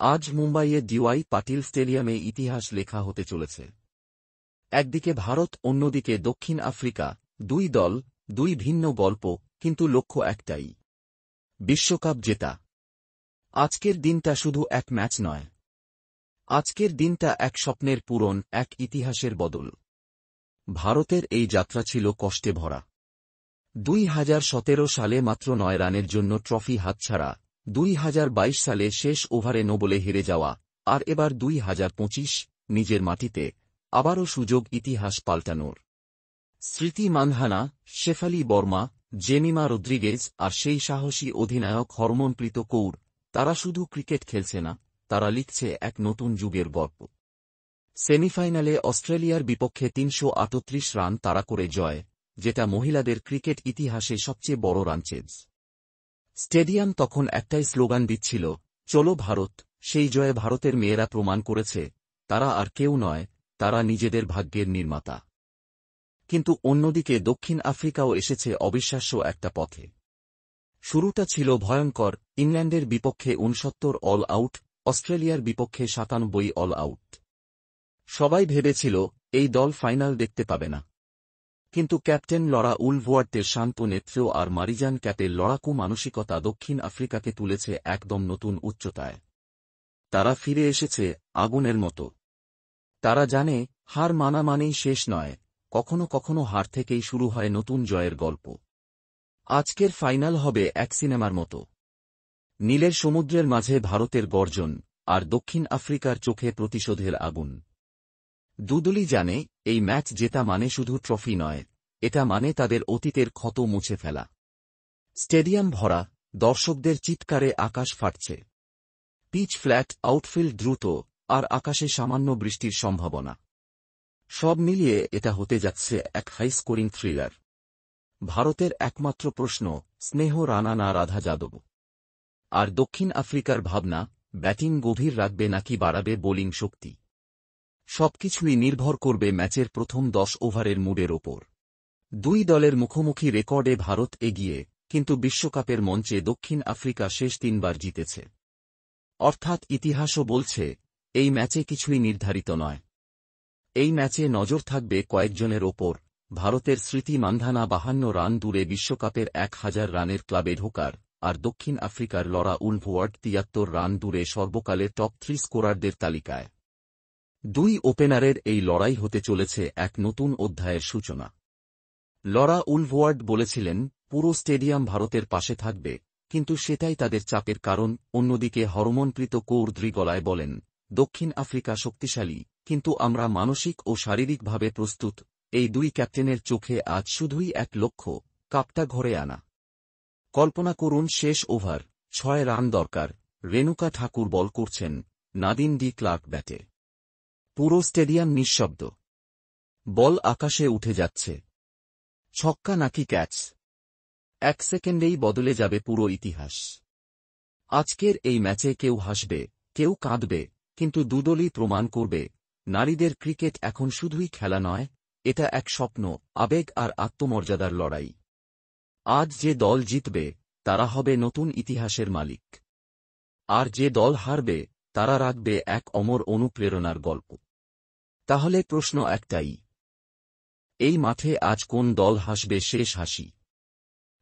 আজ মুম্বাইয়ের ডিওয়াই পাটিল স্টেডিয়ামে ইতিহাস লেখা হতে চলেছে। একদিকে ভারত, অন্যদিকে দক্ষিণ আফ্রিকা, দুই দল, দুই ভিন্ন গল্প, কিন্তু লক্ষ্য একটাই, বিশ্বকাপ জেতা। আজকের দিনটা শুধু এক ম্যাচ নয়, আজকের দিনটা এক স্বপ্নের পূরণ, এক ইতিহাসের বদল। ভারতের এই যাত্রা ছিল কষ্টে ভরা। 2017 সালে মাত্র 9 রানের জন্য ট্রফি হাতছাড়া, 2022 সালে শেষ ওভারে নো বলে হেরে যাওয়া, আর এবার 2025 নিজের মাটিতে আবারও সুযোগ ইতিহাস পাল্টানোর। স্মৃতি মানধানা, শেফালি বর্মা, জেমিমা রদ্রিগেজ আর সেই সাহসী অধিনায়ক হরমনপ্রীত কৌর, তারা শুধু ক্রিকেট খেলছে না, তারা লিখছে এক নতুন যুগের গল্প। সেমিফাইনালে অস্ট্রেলিয়ার বিপক্ষে 338 রান তাড়া করে জয়, যেটা মহিলাদের ক্রিকেট ইতিহাসে সবচেয়ে বড় রানচেজ। স্টেডিয়াম তখন একটাই স্লোগান দিচ্ছিল, চলো ভারত। সেই জয়ে ভারতের মেয়েরা প্রমাণ করেছে তারা আর কেউ নয়, তারা নিজেদের ভাগ্যের নির্মাতা। কিন্তু অন্যদিকে দক্ষিণ আফ্রিকাও এসেছে অবিশ্বাস্য একটা পথে। শুরুটা ছিল ভয়ঙ্কর, ইংল্যান্ডের বিপক্ষে 69 অল আউট, অস্ট্রেলিয়ার বিপক্ষে 97 অল আউট। সবাই ভেবেছিল এই দল ফাইনাল দেখতে পাবে না। কিন্তু ক্যাপ্টেন লরা উলভওয়ার্টের শান্ত নেতৃত্ব আর মারিজান ক্যাপের লড়াকু মানসিকতা দক্ষিণ আফ্রিকাকে তুলেছে একদম নতুন উচ্চতায়। তারা ফিরে এসেছে আগুনের মতো। তারা জানে হার মানা মানেই শেষ নয়, কখনো কখনো হার থেকেই শুরু হয় নতুন জয়ের গল্প। আজকের ফাইনাল হবে এক সিনেমার মতো। নীলের সমুদ্রের মাঝে ভারতের গর্জন, আর দক্ষিণ আফ্রিকার চোখে প্রতিশোধের আগুন। দুদলই জানে এই ম্যাচ জেতা মানে শুধু ট্রফি নয়, এটা মানে তাদের অতীতের ক্ষত মুছে ফেলা। স্টেডিয়াম ভরা, দর্শকদের চিৎকারে আকাশ ফাটছে। পিচ ফ্ল্যাট, আউটফিল্ড দ্রুত, আর আকাশে সামান্য বৃষ্টির সম্ভাবনা। সব মিলিয়ে এটা হতে যাচ্ছে এক হাই স্কোরিং থ্রিলার। ভারতের একমাত্র প্রশ্ন, স্নেহ রানা না রাধা যাদব? আর দক্ষিণ আফ্রিকার ভাবনা, ব্যাটিং গভীর রাখবে নাকি বাড়াবে বোলিং শক্তি? সবকিছুই নির্ভর করবে ম্যাচের প্রথম 10 ওভারের মুডের ওপর। দুই দলের মুখোমুখি রেকর্ডে ভারত এগিয়ে, কিন্তু বিশ্বকাপের মঞ্চে দক্ষিণ আফ্রিকা শেষ 3 বার জিতেছে। অর্থাৎ ইতিহাসও বলছে এই ম্যাচে কিছুই নির্ধারিত নয়। এই ম্যাচে নজর থাকবে কয়েকজনের ওপর, ভারতের স্মৃতি মানধানা 52 রান দূরে বিশ্বকাপের 1000 রানের ক্লাবে ঢোকার, আর দক্ষিণ আফ্রিকার লরা উলভওয়ার্ট 73 রান দূরে সর্বকালের টপ 3 স্কোরারদের তালিকায়। দুই ওপেনারের এই লড়াই হতে চলেছে এক নতুন অধ্যায়ের সূচনা। লরা উলভওয়ার্ড বলেছিলেন পুরো স্টেডিয়াম ভারতের পাশে থাকবে, কিন্তু সেটাই তাদের চাপের কারণ। অন্যদিকে হরমনপ্রীত কৌর গলায় বলেন, দক্ষিণ আফ্রিকা শক্তিশালী, কিন্তু আমরা মানসিক ও শারীরিকভাবে প্রস্তুত। এই দুই ক্যাপ্টেনের চোখে আজ শুধুই এক লক্ষ্য, কাপটা ঘরে আনা। কল্পনা করুন শেষ ওভার, 6 রান দরকার, রেণুকা ঠাকুর বল করছেন, নাদিন ডি ক্লার্ক ব্যাটে। পুরো স্টেডিয়াম নিঃশব্দ। বল আকাশে উঠে যাচ্ছে। ছক্কা নাকি ক্যাচ? 1 সেকেন্ডেই বদলে যাবে পুরো ইতিহাস। আজকের এই ম্যাচে কেউ হাসবে, কেউ কাঁদবে, কিন্তু দুদলই প্রমাণ করবে নারীদের ক্রিকেট এখন শুধুই খেলা নয়, এটা এক স্বপ্ন, আবেগ আর আত্মমর্যাদার লড়াই। আজ যে দল জিতবে তারা হবে নতুন ইতিহাসের মালিক, আর যে দল হারবে তারা রাখবে এক অমর অনুপ্রেরণার গল্প। তাহলে প্রশ্ন একটাই, এই মাঠে আজ কোন দল হাসবে শেষ হাসি?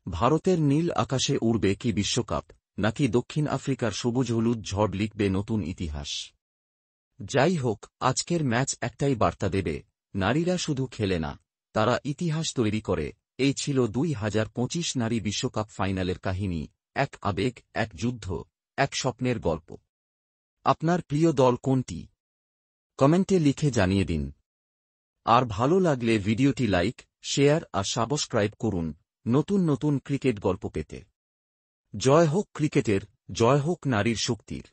ভারতের নীল আকাশে উড়বে কি বিশ্বকাপ, নাকি দক্ষিণ আফ্রিকার সবুজ হলুদ ঝড় লিখবে নতুন ইতিহাস? যাই হোক, আজকের ম্যাচ একটাই বার্তা দেবে, নারীরা শুধু খেলে না, তারা ইতিহাস তৈরি করে। এই ছিল 2025 নারী বিশ্বকাপ ফাইনালের কাহিনী, এক আবেগ, এক যুদ্ধ, এক স্বপ্নের গল্প। আপনার প্রিয় দল কোনটি? কমেন্টে লিখে জানিয়ে দিন। আর ভালো লাগলে ভিডিওটি লাইক, শেয়ার আর সাবস্ক্রাইব করুন নতুন নতুন ক্রিকেট গল্প পেতে। জয় হোক ক্রিকেটের, জয় হোক নারীর শক্তির।